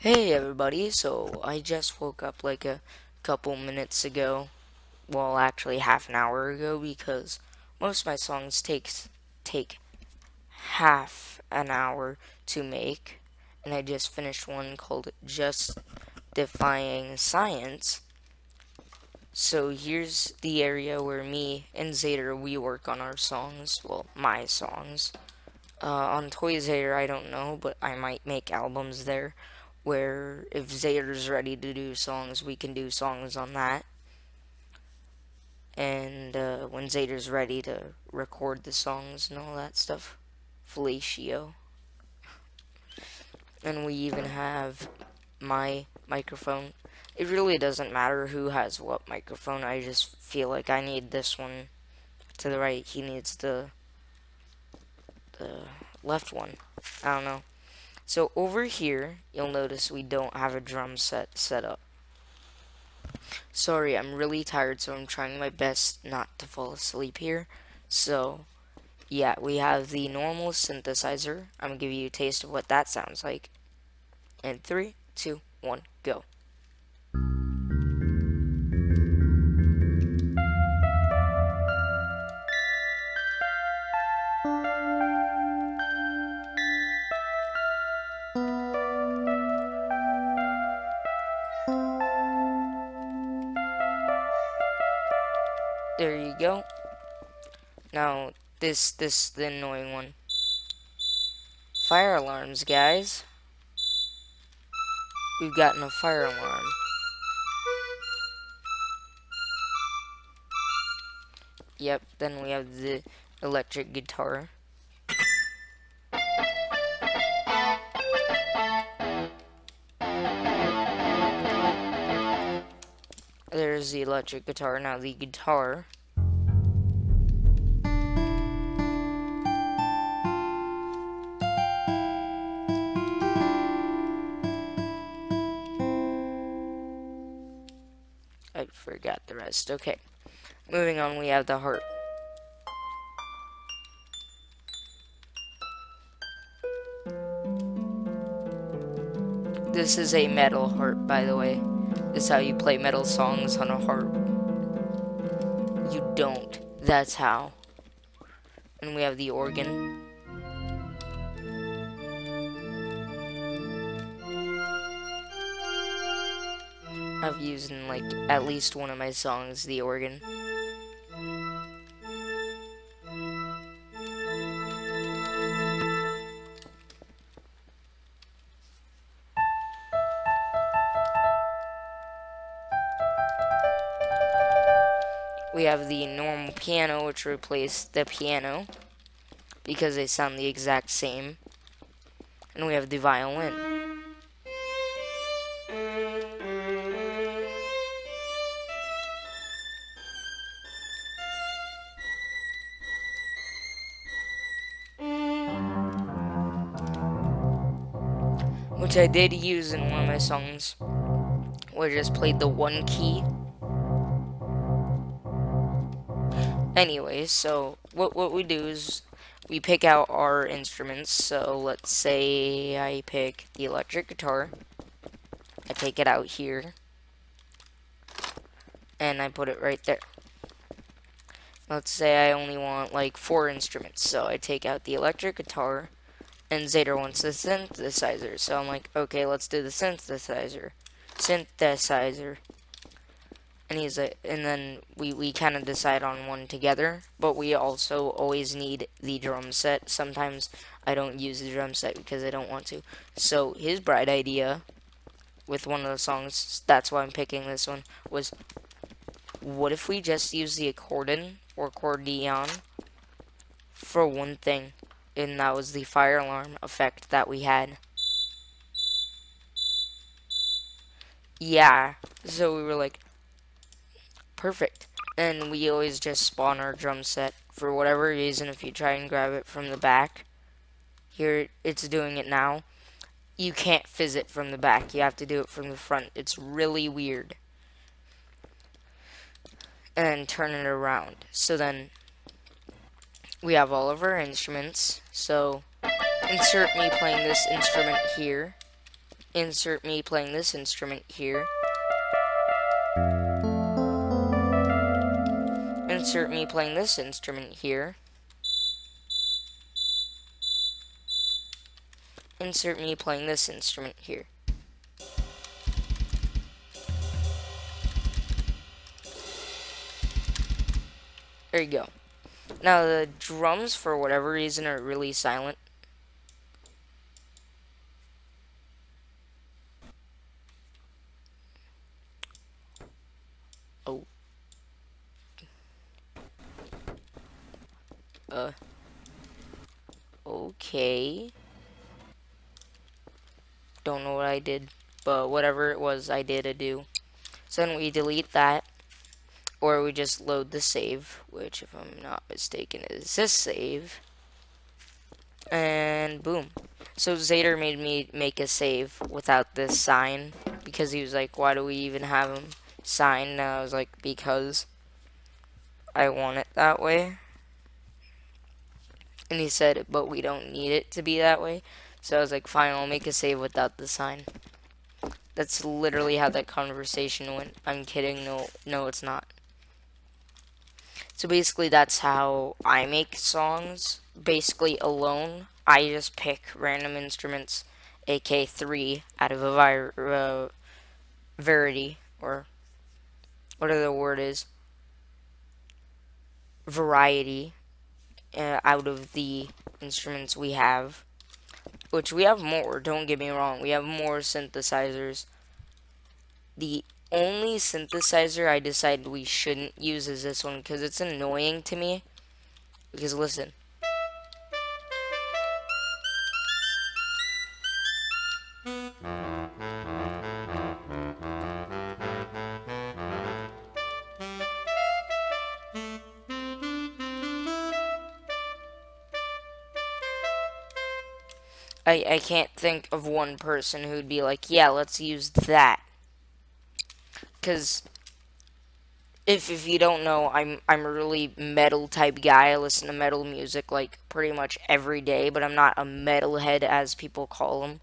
Hey everybody, so I just woke up like a couple minutes ago. Well, actually half an hour ago because most of my songs take half an hour to make, and I just finished one called Just Defying Science. So here's the area where me and Zader we work on our songs, well, my songs. On Toy Zader, I don't know, but I might make albums there where if Zader's ready to do songs, we can do songs on that. And when Zader's ready to record the songs and all that stuff, Fellatio. And we even have my microphone. It really doesn't matter who has what microphone, I just feel like I need this one to the right, he needs the left one. I don't know. So over here, you'll notice we don't have a drum set up. Sorry, I'm really tired, so I'm trying my best not to fall asleep here. So, yeah, we have the normal synthesizer. I'm gonna give you a taste of what that sounds like. And 3, 2, 1, go. There you go. Now, this the annoying one. Fire alarms, guys. We've gotten a fire alarm. Yep, then we have the electric guitar. There's the electric guitar. Now the guitar. I forgot the rest. Okay. Moving on, we have the harp. This is a metal harp, by the way. This is how you play metal songs on a harp. You don't. That's how. And we have the organ. I've used in like at least one of my songs the organ. We have the normal piano, which replaced the piano because they sound the exact same. And we have the violin. Which I did use in one of my songs, where I just played the one key. Anyways, so what we do is we pick out our instruments. So let's say I pick the electric guitar. I take it out here, and I put it right there. Let's say I only want like 4 instruments, so I take out the electric guitar, and Zader wants the synthesizer, so I'm like, okay, let's do the synthesizer. And he's like, and then we kind of decide on one together, but we also always need the drum set. Sometimes I don't use the drum set because I don't want to. So his bright idea with one of the songs, that's why I'm picking this one, was what if we just use the accordion or accordion for one thing? And that was the fire alarm effect that we had. Yeah, so we were like, perfect. And we always just spawn our drum set. For whatever reason, if you try and grab it from the back, here it's doing it now, you can't fizz it from the back. You have to do it from the front. It's really weird. And then turn it around. So then we have all of our instruments. So insert me playing this instrument here. Insert me playing this instrument here. Insert me playing this instrument here. Insert me playing this instrument here. There you go. Now the drums, for whatever reason, are really silent. Oh. Okay. Don't know what I did, but whatever it was, I did a do. So then we delete that, or we just load the save, which, if I'm not mistaken, is this save. And boom. So Zader made me make a save without this sign, because he was like, why do we even have him sign? And I was like, because I want it that way. And he said, but we don't need it to be that way. So I was like, fine, I'll make a save without the sign. That's literally how that conversation went. I'm kidding. No, it's not. So basically, that's how I make songs. Basically, alone. I just pick random instruments, aka 3, out of a variety, or whatever the word is. Variety. Out of the instruments we have, which we have more, don't get me wrong, we have more synthesizers. The only synthesizer I decided we shouldn't use is this one, because it's annoying to me. Because listen. I can't think of one person who'd be like, yeah, let's use that. Because if you don't know, I'm a really metal type guy. I listen to metal music like pretty much every day, but I'm not a metalhead as people call them.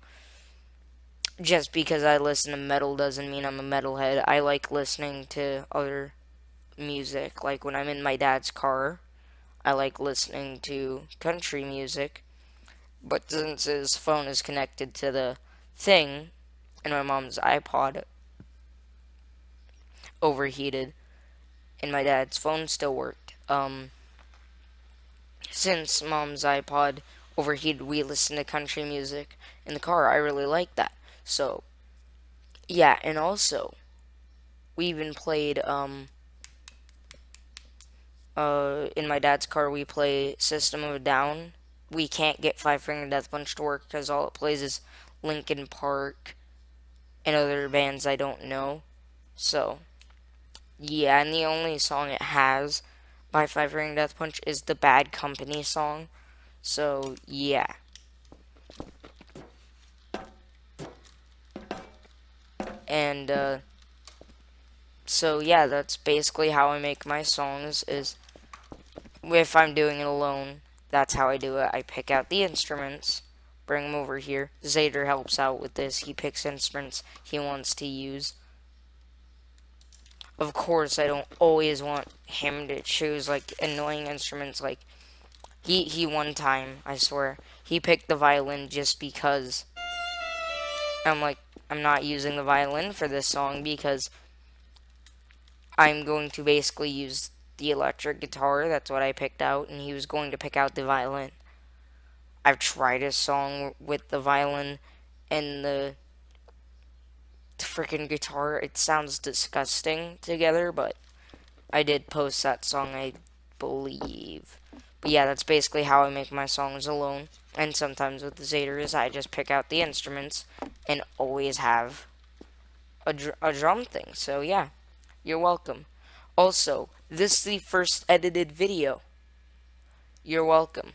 Just because I listen to metal doesn't mean I'm a metalhead. I like listening to other music. Like when I'm in my dad's car, I like listening to country music. But since his phone is connected to the thing, and my mom's iPod overheated, and my dad's phone still worked. Since mom's iPod overheated, we listened to country music in the car. I really like that. So, yeah, and also, we even played, in my dad's car, we play System of a Down. We can't get Five Finger Death Punch to work because all it plays is Linkin Park and other bands I don't know. So, yeah, and the only song it has by Five Finger Death Punch is the Bad Company song. So, yeah. And, so yeah, that's basically how I make my songs, is if I'm doing it alone, that's how I do it. I pick out the instruments, bring them over here. Zader helps out with this. He picks instruments he wants to use. Of course, I don't always want him to choose, like, annoying instruments. Like, he one time, I swear, he picked the violin just because. I'm like, I'm not using the violin for this song because I'm going to basically use the electric guitar. That's what I picked out, and he was going to pick out the violin. I've tried a song with the violin and the freaking guitar. It sounds disgusting together, but I did post that song, I believe. But yeah, that's basically how I make my songs alone. And sometimes with the Zader is I just pick out the instruments and always have a drum thing. So yeah, you're welcome. Also, this is the first edited video. You're welcome.